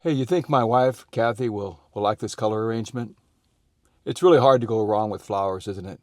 Hey, you think my wife, Kathy, will like this color arrangement? It's really hard to go wrong with flowers, isn't it?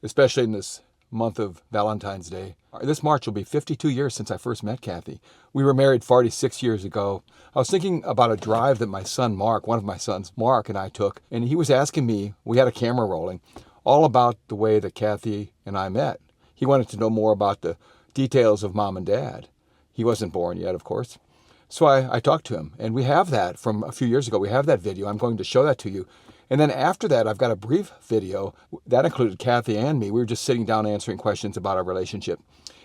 Especially in this month of Valentine's Day. This March will be 52 years since I first met Kathy. We were married 46 years ago. I was thinking about a drive that my son Mark, one of my sons, Mark, and I took, and he was asking me, we had a camera rolling, all about the way that Kathy and I met. He wanted to know more about the details of mom and dad. He wasn't born yet, of course. So I talked to him, and we have that from a few years ago. We have that video. I'm going to show that to you. And then after that, I've got a brief video that included Kathy and me. We were just sitting down answering questions about our relationship.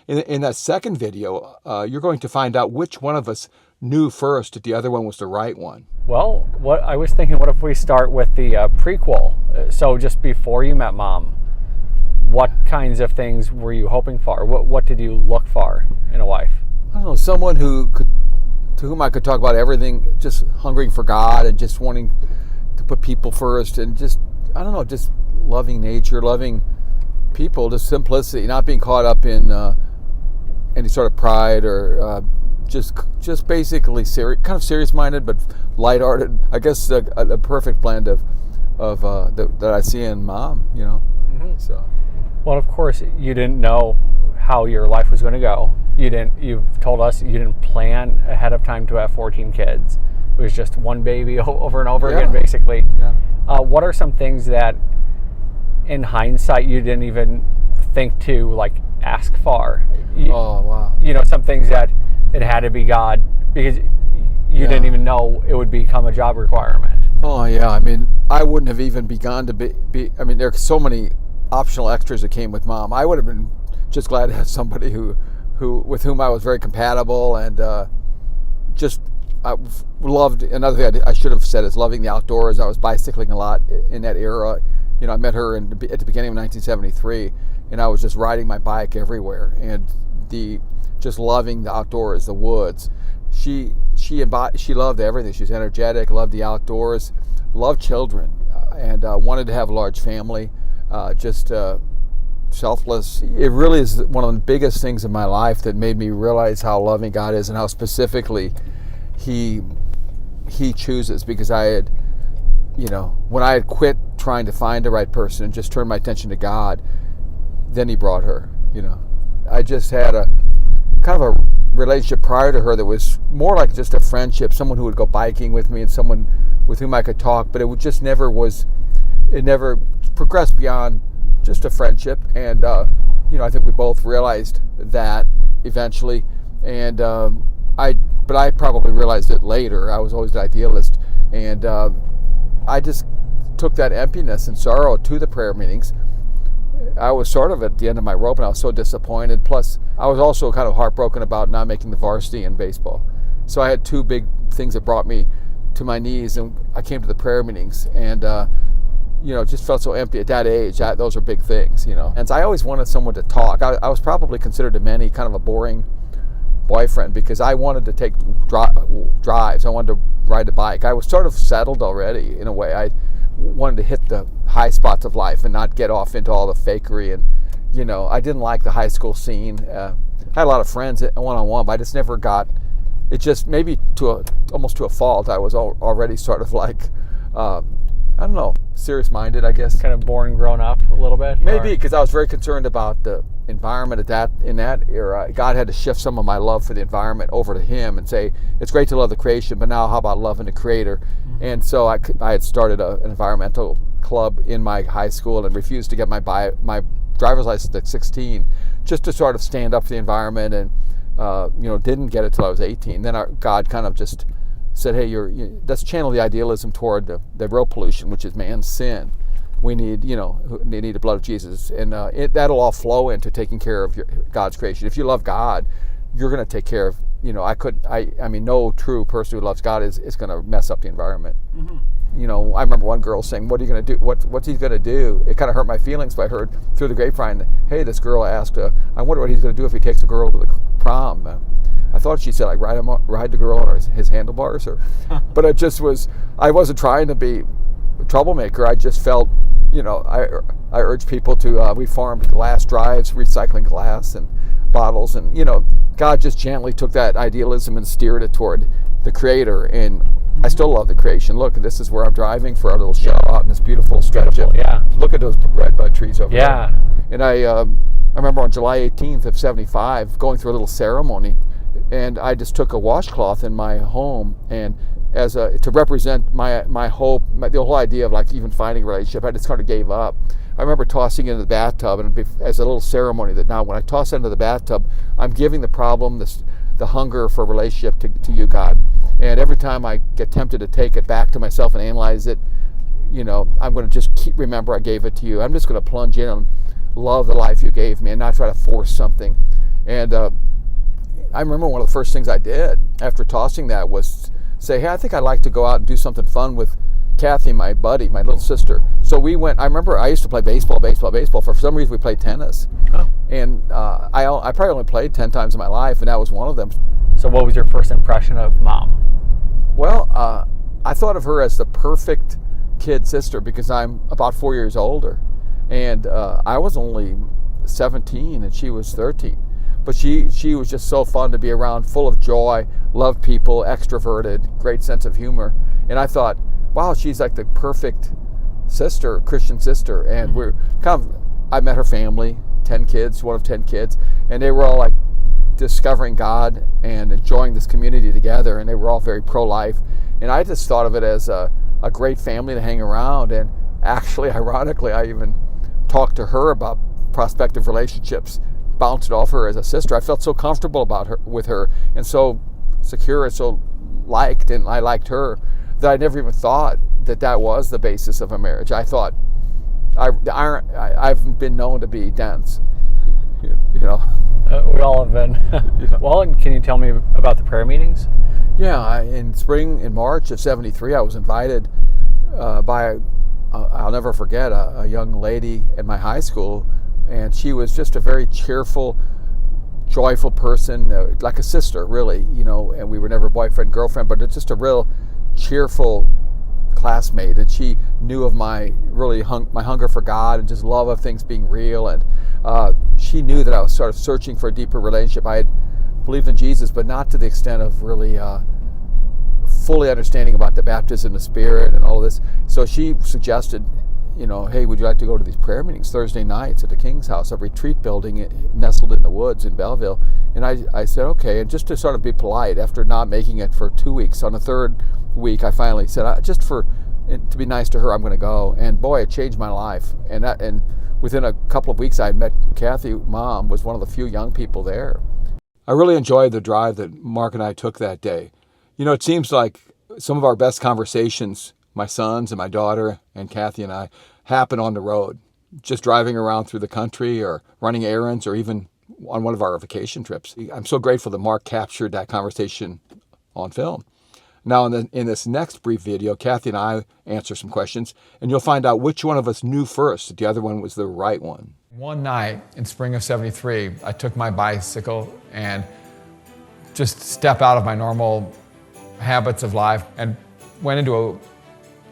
In that second video, you're going to find out which one of us knew first that the other one was the right one. Well, what I was thinking, what if we start with the prequel? So just before you met Mom, what kinds of things were you hoping for? What did you look for in a wife? I don't know, someone to whom I could talk about everything, just hungering for God and just wanting to put people first, and just, I don't know, just loving nature, loving people, just simplicity, not being caught up in any sort of pride or just basically kind of serious-minded but lighthearted. I guess a perfect blend of that I see in Mom, you know. Mm-hmm. So, well, of course, you didn't know how your life was going to go. You've told us you didn't plan ahead of time to have 14 kids. It was just one baby over and over again, basically. Yeah. What are some things that, in hindsight, you didn't even think to ask for? Oh, wow. You know, some things that it had to be God because you didn't even know it would become a job requirement. Oh, yeah. I mean, I wouldn't have even begun to be I mean, there are so many optional extras that came with Mom. I would have been just glad to have somebody with whom I was very compatible, and I loved. Another thing I should have said is loving the outdoors. I was bicycling a lot in that era. You know, I met her at the beginning of 1973, and I was just riding my bike everywhere, and just loving the outdoors, the woods. She loved everything. She was energetic, loved the outdoors, loved children, and wanted to have a large family. Selfless. It really is one of the biggest things in my life that made me realize how loving God is and how specifically He chooses. Because I had, when I had quit trying to find the right person and just turned my attention to God, then He brought her. I just had a kind of a relationship prior to her that was more like just a friendship, someone who would go biking with me and someone with whom I could talk, but it never progressed beyond just a friendship. And I think we both realized that eventually, and I probably realized it later. I was always the idealist, and I just took that emptiness and sorrow to the prayer meetings. I was sort of at the end of my rope, and I was so disappointed. Plus, I was also kind of heartbroken about not making the varsity in baseball. So I had two big things that brought me to my knees, and I came to the prayer meetings, and just felt so empty at that age. Those are big things, And so I always wanted someone to talk. I was probably considered to many kind of a boring boyfriend because I wanted to take drives. I wanted to ride a bike. I was sort of settled already in a way. I wanted to hit the high spots of life and not get off into all the fakery. And, I didn't like the high school scene. I had a lot of friends one-on-one, but I just never got it. Just maybe almost to a fault. I was already sort of I don't know, serious-minded, I guess. Kind of born, grown up a little bit? Maybe, because I was very concerned about the environment in that era. God had to shift some of my love for the environment over to Him and say, it's great to love the creation, but now how about loving the Creator? Mm-hmm. And so I had started an environmental club in my high school and refused to get my driver's license at 16 just to sort of stand up for the environment, and didn't get it till I was 18. Then God kind of just said, hey, let's channel the idealism toward the real pollution, which is man's sin. We need, they need the blood of Jesus, and that'll all flow into taking care of God's creation. If you love God, you're going to take care of, I mean, no true person who loves God is going to mess up the environment. Mm-hmm. I remember one girl saying, what are you going to do? What's he going to do? It kind of hurt my feelings, but I heard through the grapevine, hey, this girl asked, I wonder what he's going to do if he takes a girl to the prom. I thought she said ride the girl on his handlebars, but it just was. I wasn't trying to be a troublemaker. I just felt, I urge people to. We farmed glass drives, recycling glass and bottles, and God just gently took that idealism and steered it toward the Creator, and I still love the creation. Look, this is where I'm driving for our little show out in this beautiful stretch. Yeah. Look at those red bud trees over there. Yeah. And I remember on July 18th of 75 going through a little ceremony, and I just took a washcloth in my home, and to represent my hope, the whole idea of like even finding a relationship, I just kind of gave up. I remember tossing into the bathtub, and as a little ceremony that now when I toss into the bathtub, I'm giving the problem, the hunger for a relationship to you, God. And every time I get tempted to take it back to myself and analyze it, I'm going to just remember I gave it to you. I'm just going to plunge in and love the life you gave me and not try to force something. And I remember one of the first things I did after tossing that was say, hey, I think I'd like to go out and do something fun with Kathy, my buddy, my little sister. So we went. I remember I used to play baseball. For some reason, we played tennis. Oh. And I probably only played 10 times in my life, and that was one of them. So what was your first impression of Mom? Well, I thought of her as the perfect kid sister because I'm about 4 years older. And I was only 17 and she was 13. But she was just so fun to be around, full of joy, loved people, extroverted, great sense of humor. And I thought, wow, she's like the perfect sister, Christian sister. And we're I met her family, 10 kids, one of 10 kids, and they were all like discovering God and enjoying this community together, and they were all very pro-life. And I just thought of it as a great family to hang around. And actually, ironically, I even talked to her about prospective relationships, bounced it off her as a sister. I felt so comfortable with her, and so secure and so liked, and I liked her, that I never even thought that was the basis of a marriage. I thought I've been known to be dense, we all have been. Well, and can you tell me about the prayer meetings? Yeah, in March of '73, I was invited by I'll never forget a young lady at my high school, and she was just a very cheerful, joyful person, like a sister, really, and we were never boyfriend, girlfriend, but it's just a real cheerful classmate. And she knew of my hunger for God and just love of things being real. And she knew that I was sort of searching for a deeper relationship. I had believed in Jesus, but not to the extent of really fully understanding about the baptism of the Spirit and all of this. So she suggested, hey, would you like to go to these prayer meetings Thursday nights at the King's House, a retreat building nestled in the woods in Belleville? And I said, okay. And just to sort of be polite, after not making it for 2 weeks, on the third week, I finally said, to be nice to her, I'm going to go. And boy, it changed my life. And within a couple of weeks, I had met Kathy. Mom was one of the few young people there. I really enjoyed the drive that Mark and I took that day. It seems like some of our best conversations, my sons and my daughter and Kathy and I, happen on the road, just driving around through the country or running errands or even on one of our vacation trips. I'm so grateful that Mark captured that conversation on film. Now, in this next brief video, Kathy and I answer some questions, and you'll find out which one of us knew first that the other one was the right one. One night in spring of '73, I took my bicycle and just stepped out of my normal habits of life and went into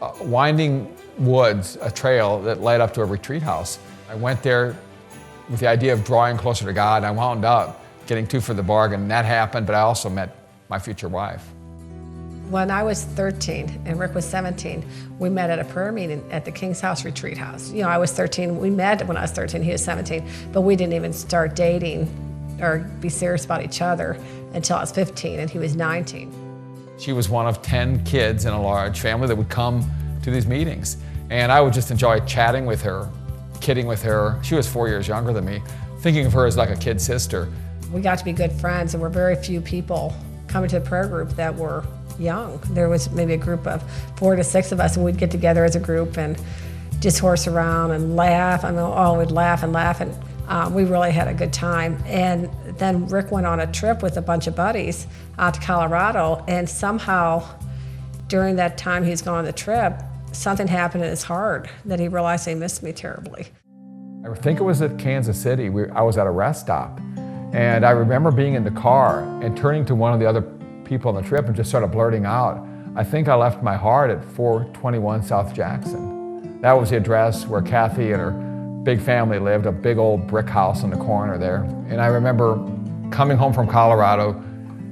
a winding woods, a trail that led up to a retreat house. I went there with the idea of drawing closer to God. I wound up getting two for the bargain. That happened, but I also met my future wife. When I was 13 and Rick was 17, we met at a prayer meeting at the King's House Retreat House. I was 13, we met when I was 13, he was 17, but we didn't even start dating or be serious about each other until I was 15 and he was 19. She was one of 10 kids in a large family that would come to these meetings. And I would just enjoy chatting with her, kidding with her. She was 4 years younger than me, thinking of her as like a kid sister. We got to be good friends, and were very few people coming to the prayer group that were young. There was maybe a group of 4 to 6 of us, and we'd get together as a group and just horse around and laugh. We'd laugh and laugh, and we really had a good time. And then Rick went on a trip with a bunch of buddies out to Colorado, and somehow during that time he was going on the trip, something happened in his heart that he realized he missed me terribly. I think it was at Kansas City. I was at a rest stop, and I remember being in the car and turning to one of the other people on the trip and just sort of blurting out, I think I left my heart at 421 South Jackson. That was the address where Kathy and her big family lived, a big old brick house on the corner there. And I remember coming home from Colorado,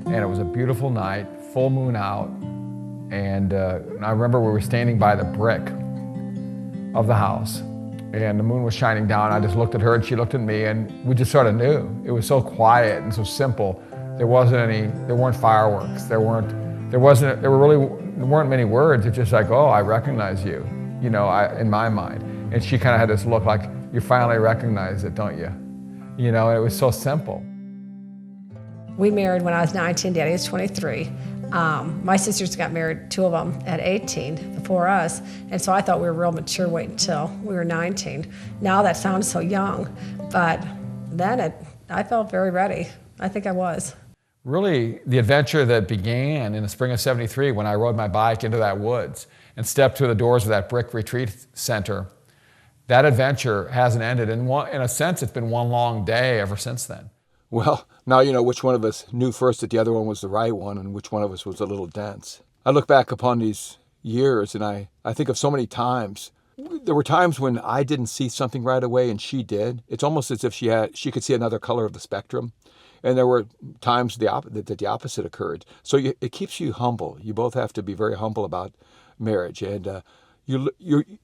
and it was a beautiful night, full moon out, And I remember we were standing by the brick of the house, and the moon was shining down. I just looked at her, and she looked at me, and we just sort of knew. It was so quiet and so simple. There weren't fireworks. There weren't many words. It's just like, oh, I recognize you, in my mind. And she kind of had this look like, you finally recognize it, don't you? And it was so simple. We married when I was 19, Daddy was 23. My sisters got married, 2 of them at 18 before us, and so I thought we were real mature waiting until we were 19. Now that sounds so young, but then I felt very ready. I think I was. Really, the adventure that began in the spring of '73 when I rode my bike into that woods and stepped through the doors of that brick retreat center, that adventure hasn't ended. In a sense, it's been one long day ever since then. Well, now you know which one of us knew first that the other one was the right one and which one of us was a little dense. I look back upon these years and I think of so many times. There were times when I didn't see something right away and she did. It's almost as if she could see another color of the spectrum. And there were times that the opposite occurred. So it keeps you humble. You both have to be very humble about marriage. And you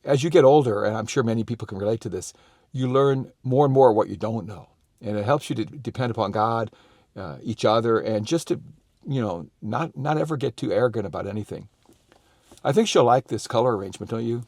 as you get older, and I'm sure many people can relate to this, you learn more and more what you don't know. And it helps you to depend upon God, each other, and just to, not ever get too arrogant about anything. I think she'll like this color arrangement, don't you?